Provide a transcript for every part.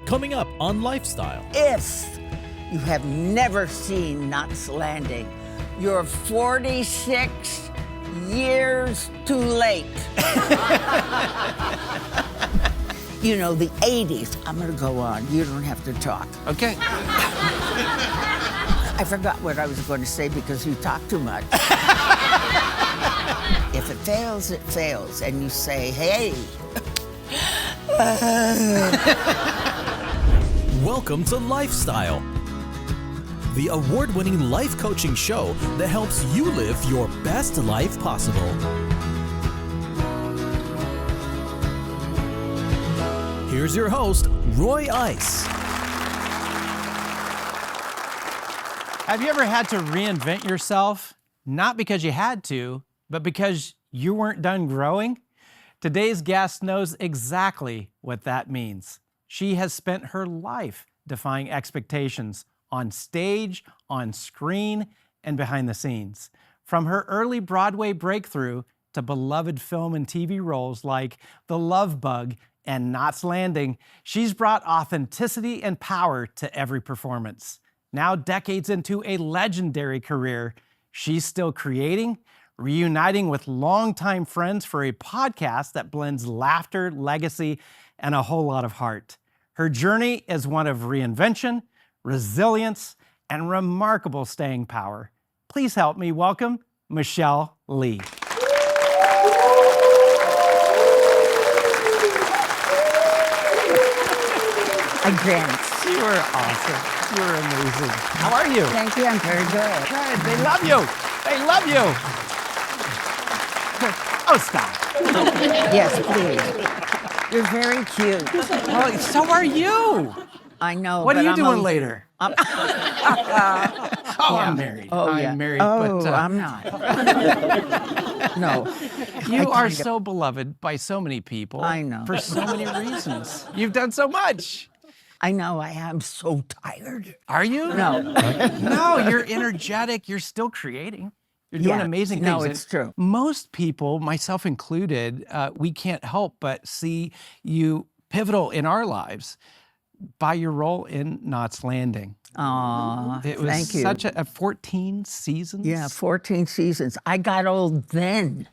Coming up on Lifestyle. If you have never seen Knots Landing, you're 46 years too late. You know, the 80s. I'm going to go on. You don't have to talk. Okay. I forgot what I was going to say because you talk too much. If it fails, it fails. And you say, hey. Welcome to Lifestyle, the award-winning life coaching show that helps you live your best life possible. Here's your host, Roy Ice. Have you ever had to reinvent yourself? Not because you had to, but because you weren't done growing? Today's guest knows exactly what that means. She has spent her life defying expectations on stage, on screen, and behind the scenes. From her early Broadway breakthrough to beloved film and TV roles like The Love Bug and Knots Landing, she's brought authenticity and power to every performance. Now, decades into a legendary career, she's still creating, reuniting with longtime friends for a podcast that blends laughter, legacy, and a whole lot of heart. Her journey is one of reinvention, resilience, and remarkable staying power. Please help me welcome Michele Lee. I dance. You are awesome. You are amazing. How are you? Thank you. I'm very good. Good. They love you. They love you. Oh, stop. Yes, please. You're very cute. Well, so are you. I know. What are but you I'm doing a- later? I'm- I'm married. Oh, yeah. I'm married. Oh, but, I'm not. No. you are so beloved by so many people. I know. For so many reasons. You've done so much. I know. I am so tired. Are you? No. No, you're energetic. You're still creating. You're doing Yeah. amazing things. No, And it's true. Most people, myself included, we can't help but see you pivotal in our lives by your role in Knots Landing. Aw, It was thank you. such a 14 seasons. Yeah, 14 seasons. I got old then.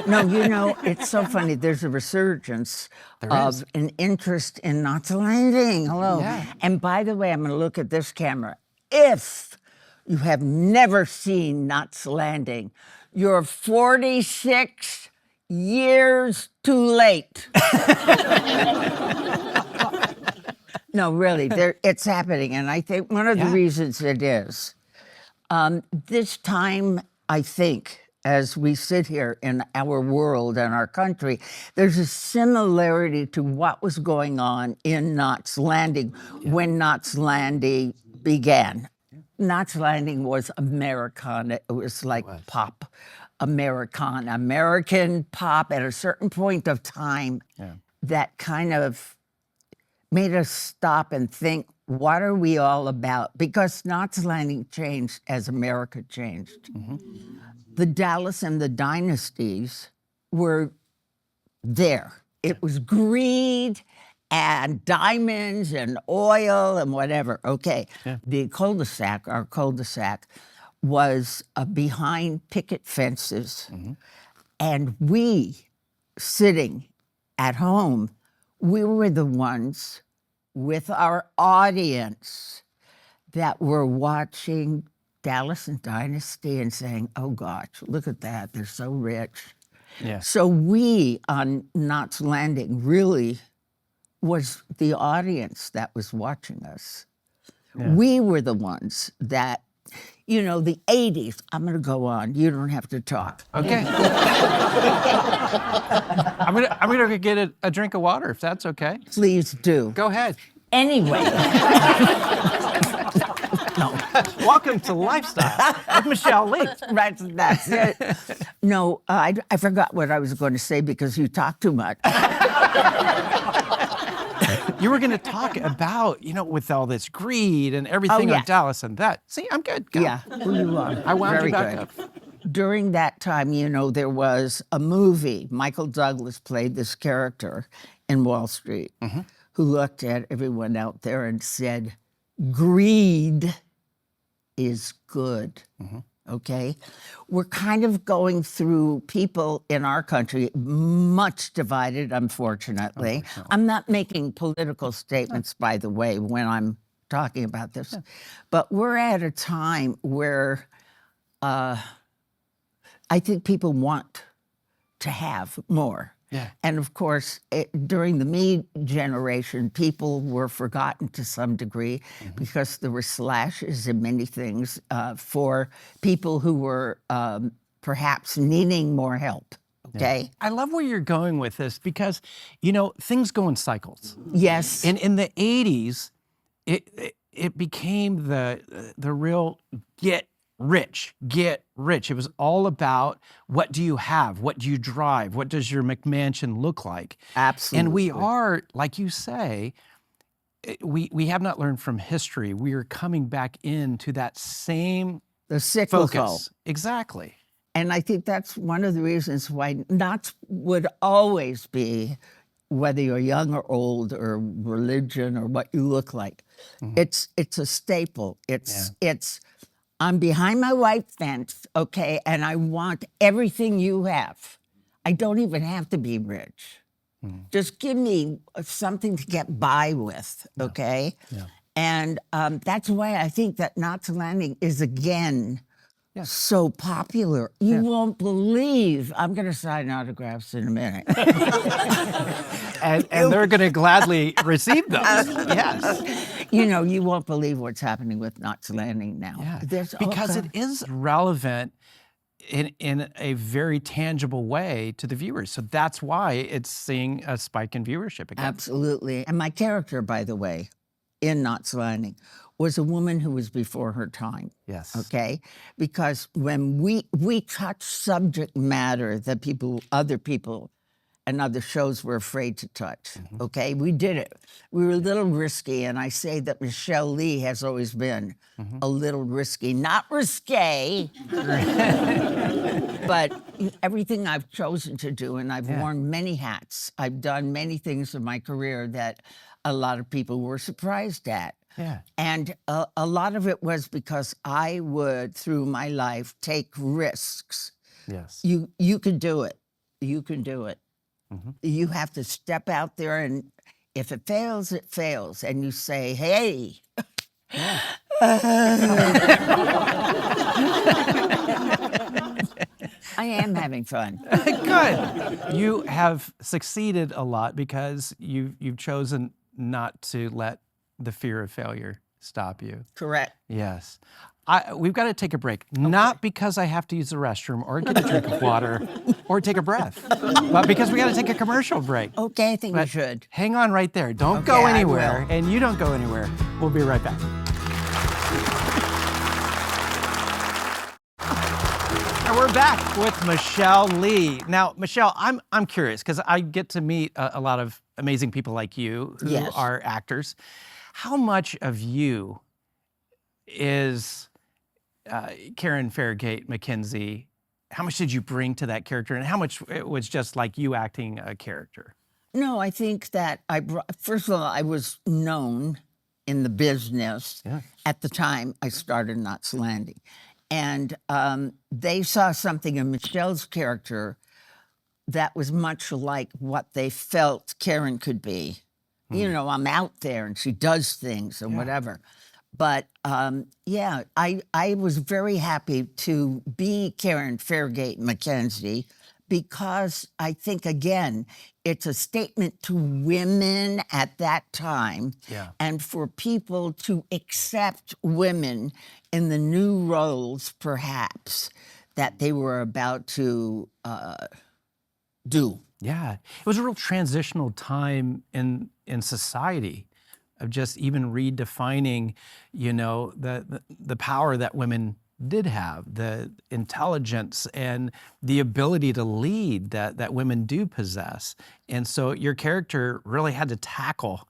No, you know, it's so funny. There's a resurgence of an interest in Knots Landing. Hello. Yeah. And by the way, I'm going to look at this camera. If you have never seen Knots Landing, you're 46 years too late. No, really, it's happening. And I think one of the reasons it is, this time, I think, as we sit here in our world and our country, there's a similarity to what was going on in Knots Landing when Knots Landing began. Knots Landing was Americana. It was like pop, American pop at a certain point of time that kind of made us stop and think, what are we all about? Because Knots Landing changed as America changed. Mm-hmm. The Dallas and the dynasties were there. It was greed and diamonds and oil and whatever. Okay, the cul-de-sac, our cul-de-sac, was behind picket fences. Mm-hmm. And we, sitting at home, we were the ones with our audience that were watching Dallas and Dynasty and saying, oh gosh, look at that, they're so rich. Yeah. So we on Knots Landing really was the audience that was watching us. Yeah. We were the ones that, you know, the 80s, I'm gonna go on, you don't have to talk. Okay. I'm gonna go get a drink of water, if that's okay. Please do. Go ahead. Anyway. No. Welcome to Lifestyle with Michele Lee. Right, that's it. No, I forgot what I was going to say because you talk too much. You were going to talk about, you know, with all this greed and everything yeah. on Dallas and that. See, I'm good. Go. Yeah, who you are. I wound Very you back good. up. During that time, you know, there was a movie. Michael Douglas played this character in Wall Street who looked at everyone out there and said, greed is good. Okay? We're kind of going through people in our country, much divided, unfortunately. I'm not making political statements, by the way, when I'm talking about this. But we're at a time where I think people want to have more. And of course, during the me generation, people were forgotten to some degree because there were slashes in many things for people who were perhaps needing more help. Okay. I love where you're going with this because, you know, things go in cycles. Yes. And in the 80s, it became the real get rich. It was all about what do you have? What do you drive? What does your McMansion look like? Absolutely. And we are, like you say, we have not learned from history. We are coming back into that same the cyclical focus. Exactly. And I think that's one of the reasons why knots would always be, whether you're young or old or religion or what you look like. It's a staple. It's I'm behind my white fence, okay, and I want everything you have. I don't even have to be rich. Just give me something to get by with, okay? And that's why I think that Knots Landing is, again, so popular. You won't believe, I'm going to sign autographs in a minute. and they're going to gladly receive those. Yes. You know, you won't believe what's happening with Knots Landing now. Because it is relevant in a very tangible way to the viewers. So that's why it's seeing a spike in viewership again. Absolutely. And my character, by the way, in Knots Landing was a woman who was before her time. Yes. Okay? Because when we touch subject matter that other people and other shows were afraid to touch, okay? We did it. We were a little risky, and I say that Michele Lee has always been a little risky. Not risque, but everything I've chosen to do, and I've worn many hats. I've done many things in my career that a lot of people were surprised at. And a lot of it was because I would, through my life, take risks. Yes. You can do it. You can do it. You have to step out there, and if it fails, it fails. And you say, hey. I am having fun. Good. You have succeeded a lot because you've chosen not to let the fear of failure stop you. Correct. Yes. We've got to take a break, not because I have to use the restroom or get a drink of water or take a breath, but because we got to take a commercial break. Okay, I think we should. Hang on right there. Don't go anywhere, and you don't go anywhere. We'll be right back. And we're back with Michele Lee. Now, Michele, I'm curious because I get to meet a lot of amazing people like you who are actors. How much of you is Karen Fairgate MacKenzie? How much did you bring to that character, and how much it was just like you acting a character? No, I think that first of all, I was known in the business at the time I started Knots Landing. And they saw something in Michele's character that was much like what they felt Karen could be. You know, I'm out there and she does things and whatever. But I was very happy to be Karen Fairgate MacKenzie because I think, again, it's a statement to women at that time and for people to accept women in the new roles, perhaps, that they were about to do. Yeah, it was a real transitional time in society of just even redefining, you know, the power that women did have, the intelligence and the ability to lead that women do possess. And so your character really had to tackle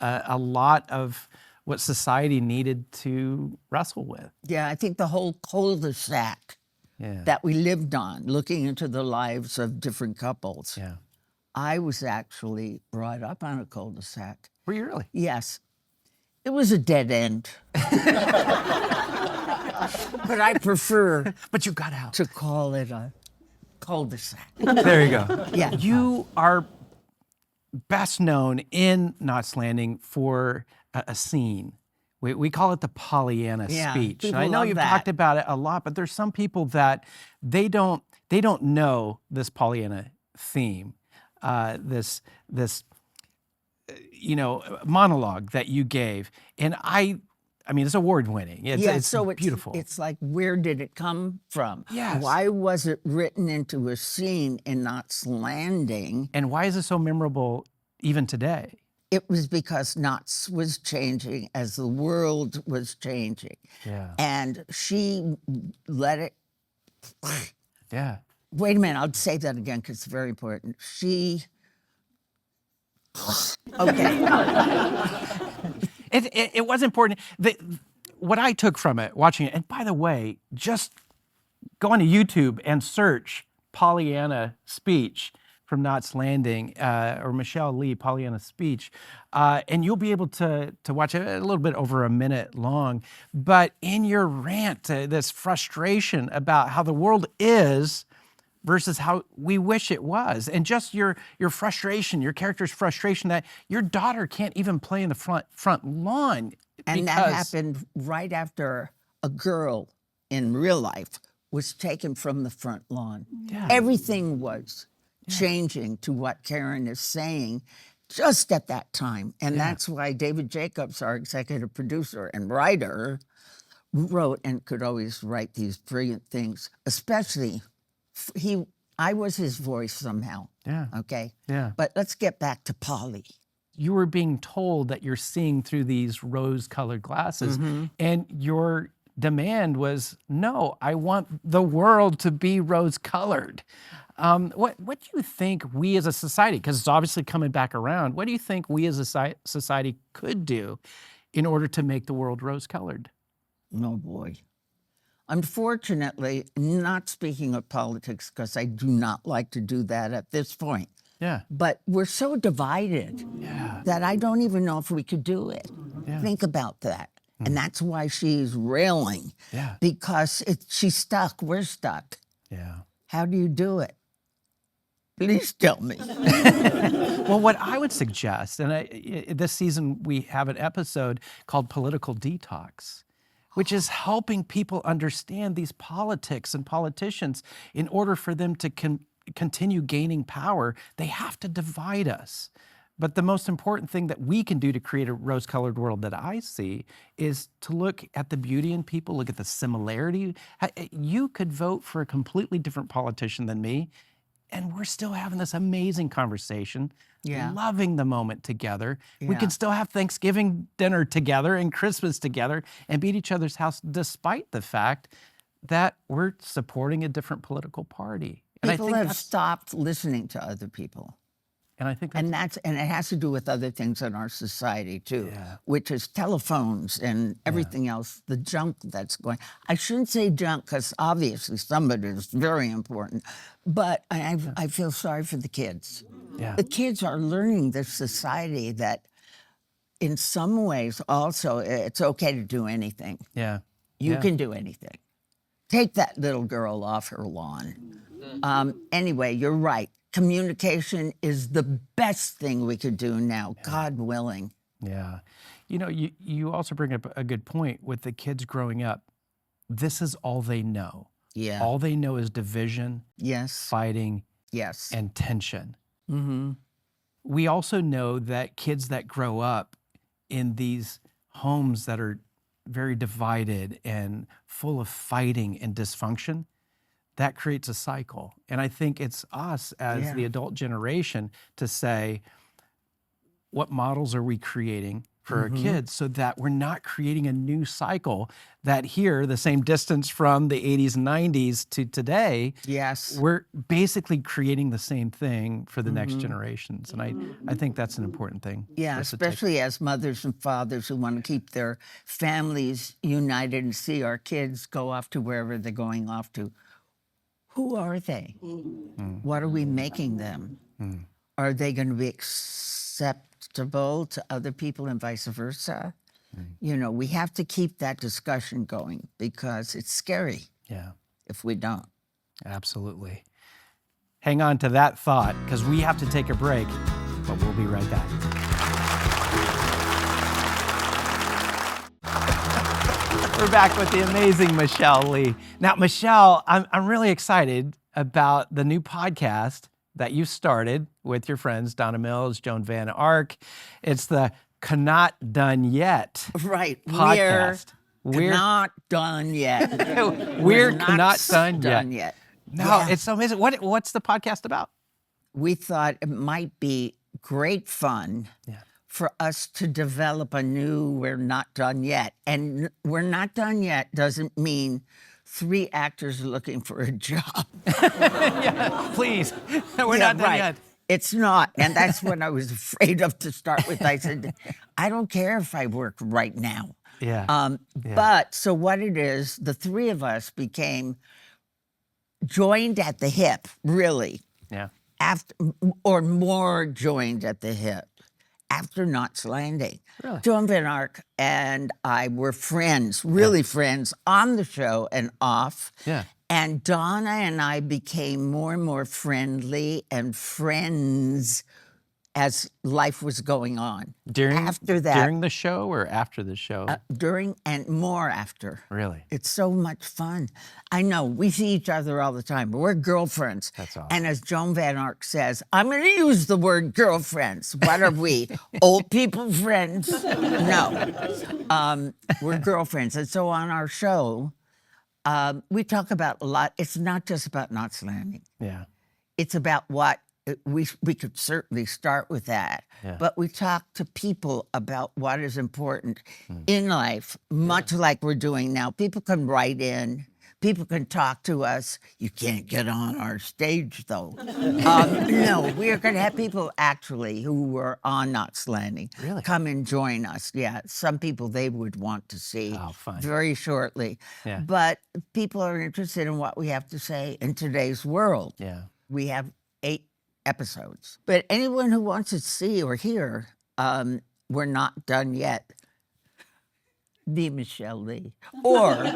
a lot of what society needed to wrestle with. Yeah, I think the whole cul-de-sac that we lived on, looking into the lives of different couples. Yeah. I was actually brought up on a cul-de-sac. Were you really? Yes. It was a dead end. But I prefer But you got out. to call it a cul-de-sac. There you go. Yeah. You are best known in Knots Landing for a scene. We call it the Pollyanna speech. And I know love you've that. talked about it a lot, but there's some people that they don't know this Pollyanna theme, this monologue that you gave. And I mean, it's award-winning. It's beautiful. It's like, where did it come from? Yes. Why was it written into a scene in Knots Landing? And why is it so memorable even today? It was because Knots was changing as the world was changing. Yeah. And she let it... Yeah. Wait a minute, I'll say that again because it's very important. Okay. It was important. What I took from it, watching it, and by the way, just go on to YouTube and search Pollyanna speech from Knots Landing, or Michele Lee, Pollyanna speech, and you'll be able to watch it a little bit over a minute long. But in your rant, this frustration about how the world is versus how we wish it was, and just your frustration, your character's frustration that your daughter can't even play in the front lawn. And that happened right after a girl in real life was taken from the front lawn. Yeah. Everything was changing to what Karen is saying just at that time. And that's why David Jacobs, our executive producer and writer, wrote and could always write these brilliant things, especially I was his voice somehow. Yeah. Okay? Yeah. But let's get back to Polly. You were being told that you're seeing through these rose-colored glasses, and your demand was, no, I want the world to be rose-colored. What do you think we as a society, because it's obviously coming back around, what do you think we as a society could do in order to make the world rose-colored? Oh, boy. Unfortunately, not speaking of politics, because I do not like to do that at this point. Yeah. But we're so divided that I don't even know if we could do it. Yeah. Think about that. And that's why she's railing. Yeah. Because she's stuck. We're stuck. Yeah. How do you do it? Please tell me. Well, what I would suggest, and this season we have an episode called Political Detox, which is helping people understand these politics and politicians. In order for them to continue gaining power, they have to divide us. But the most important thing that we can do to create a rose-colored world that I see is to look at the beauty in people, look at the similarity. You could vote for a completely different politician than me, and we're still having this amazing conversation, loving the moment together. We can still have Thanksgiving dinner together and Christmas together and be at each other's house despite the fact that we're supporting a different political party. People have stopped listening to other people. And I think and it has to do with other things in our society too, which is telephones and everything else, the junk that's going. I shouldn't say junk because obviously some of it is very important, but I feel sorry for the kids. Yeah. The kids are learning this society that in some ways also it's okay to do anything. Yeah. You can do anything. Take that little girl off her lawn. Anyway, you're right. Communication is the best thing we could do now, God willing. Yeah. You know, you also bring up a good point with the kids growing up. This is all they know. Yeah. All they know is division, fighting, and tension. Mm-hmm. We also know that kids that grow up in these homes that are very divided and full of fighting and dysfunction, that creates a cycle. And I think it's us as the adult generation to say, what models are we creating for our kids so that we're not creating a new cycle that here, the same distance from the 80s and 90s to today, we're basically creating the same thing for the next generations. And I think that's an important thing. Yeah, especially as mothers and fathers who want to keep their families united and see our kids go off to wherever they're going off to. Who are they? What are we making them? are they going to be acceptable to other people and vice versa? You know, we have to keep that discussion going because it's scary if we don't. Absolutely. Hang on to that thought because we have to take a break, but we'll be right back. We're back with the amazing Michele Lee. Now, Michele, I'm really excited about the new podcast that you started with your friends, Donna Mills, Joan Van Ark. It's the Cannot Done Yet podcast. We're not done yet. We're not done yet. yet. No, it's so amazing. What's the podcast about? We thought it might be great fun for us to develop a new We're Not Done Yet. And We're Not Done Yet doesn't mean 3 actors looking for a job. Please. We're not done yet. It's not. And that's what I was afraid of to start with. I said, I don't care if I work right now. But so what it is, the 3 of us became joined at the hip, really. After, or more joined at the hip after Knots Landing. Really? Joan Van Ark and I were friends, really friends, on the show and off. And Donna and I became more and more friendly and friends as life was going on. After that, during the show or after the show? During and more after. Really? It's so much fun. I know, we see each other all the time, but we're girlfriends. That's awesome. And as Joan Van Ark says, I'm going to use the word girlfriends. What are we, old people friends? No. We're girlfriends. And so on our show, we talk about a lot. It's not just about Knots Landing. It's about what we could certainly start with that, but we talk to people about what is important in life, much like we're doing now. People can write in, people can talk to us. You can't get on our stage, though. No, we are going to have people actually who were on Knots Landing come and join us. Some people they would want to see very shortly. But people are interested in what we have to say in today's world. We have 8 episodes. But anyone who wants to see or hear, We're Not Done Yet, be Michele Lee. Or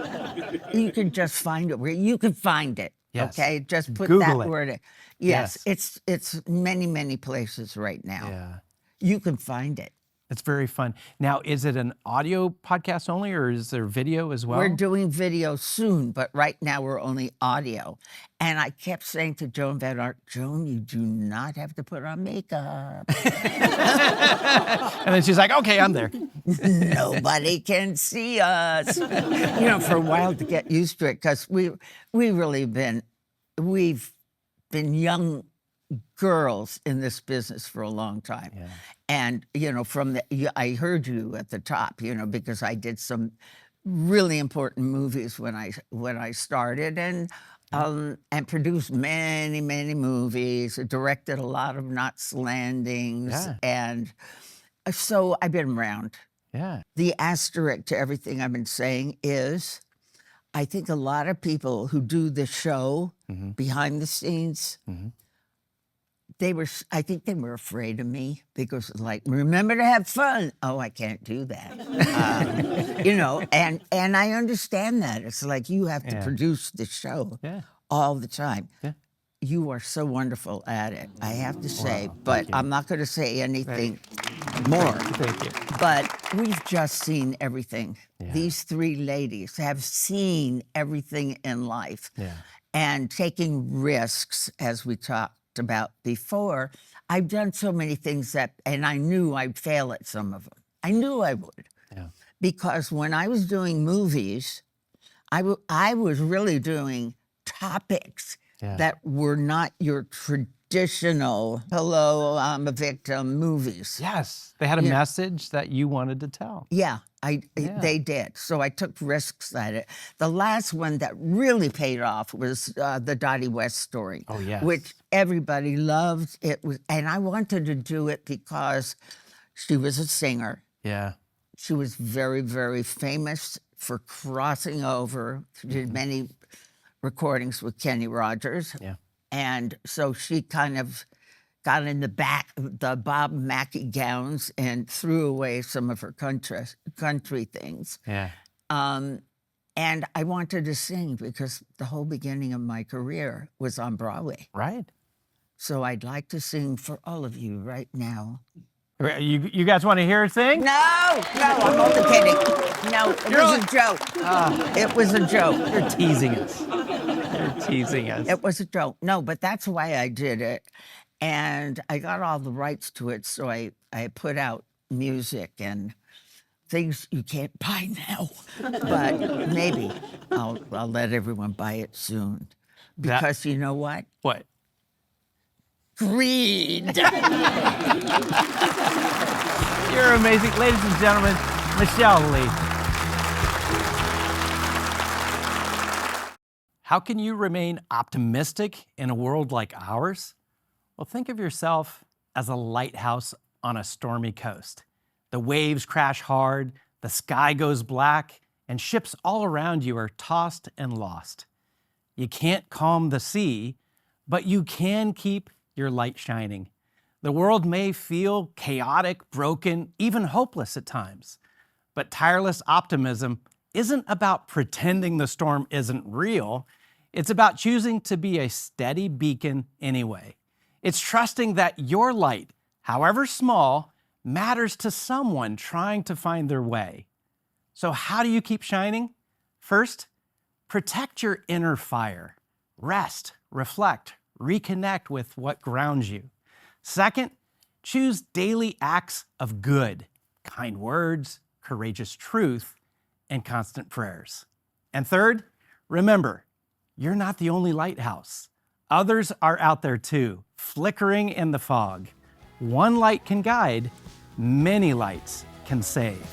you can just find it where you can find it. Okay? Just put Google that it. word in. Yes. It's many, many places right now. You can find it. It's very fun. Now, is it an audio podcast only, or is there video as well? We're doing video soon, but right now we're only audio. And I kept saying to Joan Van Ark, Joan, you do not have to put on makeup. And then she's like, okay, I'm there. Nobody can see us. You know, for a while to get used to it, because we've been young girls in this business for a long time. And, you know, I heard you at the top, you know, because I did some really important movies when I started and produced many, many movies, directed a lot of Knots Landings. And so I've been around. The asterisk to everything I've been saying is, I think a lot of people who do the show behind the scenes, I think they were afraid of me because, like, remember to have fun. Oh, I can't do that. You know, and I understand that. It's like you have to produce the show all the time. You are so wonderful at it, I have to say, but I'm not going to say anything more. Thank you. But we've just seen everything. These 3 ladies have seen everything in life. And taking risks, as we talked about before. I've done so many things and I knew I'd fail at some of them. I knew I would. Because when I was doing movies, I was really doing topics that were not your traditional, hello, I'm a victim movies. They had a message that you wanted to tell. They did. So I took risks at it. The last one that really paid off was the Dottie West story, which everybody loved. And I wanted to do it because she was a singer. She was very, very famous for crossing over. She did many recordings with Kenny Rogers. And so she kind of got in the back of the Bob Mackie gowns and threw away some of her country things. Yeah. And I wanted to sing because the whole beginning of my career was on Broadway. Right. So I'd like to sing for all of you right now. You guys want to hear her sing? No, I'm only kidding. No, it was a joke. It was a joke. You're teasing us. You're teasing us. It was a joke. No, but that's why I did it. And I got all the rights to it, so I put out music and things you can't buy now. But maybe I'll let everyone buy it soon. Because you know what? What? Greed. You're amazing. Ladies and gentlemen, Michele Lee. How can you remain optimistic in a world like ours? Well, think of yourself as a lighthouse on a stormy coast. The waves crash hard, the sky goes black, and ships all around you are tossed and lost. You can't calm the sea, but you can keep your light shining. The world may feel chaotic, broken, even hopeless at times. But tireless optimism isn't about pretending the storm isn't real. It's about choosing to be a steady beacon anyway. It's trusting that your light, however small, matters to someone trying to find their way. So how do you keep shining? First, protect your inner fire. Rest, reflect, reconnect with what grounds you. Second, choose daily acts of good, kind words, courageous truth, and constant prayers. And third, remember, you're not the only lighthouse. Others are out there too, flickering in the fog. One light can guide, many lights can save.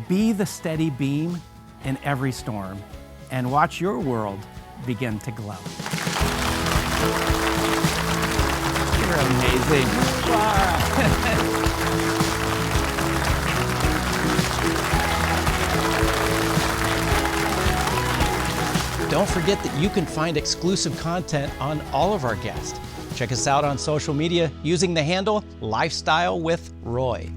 Be the steady beam in every storm and watch your world begin to glow. You're amazing. Don't forget that you can find exclusive content on all of our guests. Check us out on social media using the handle Lifestyle with Roy.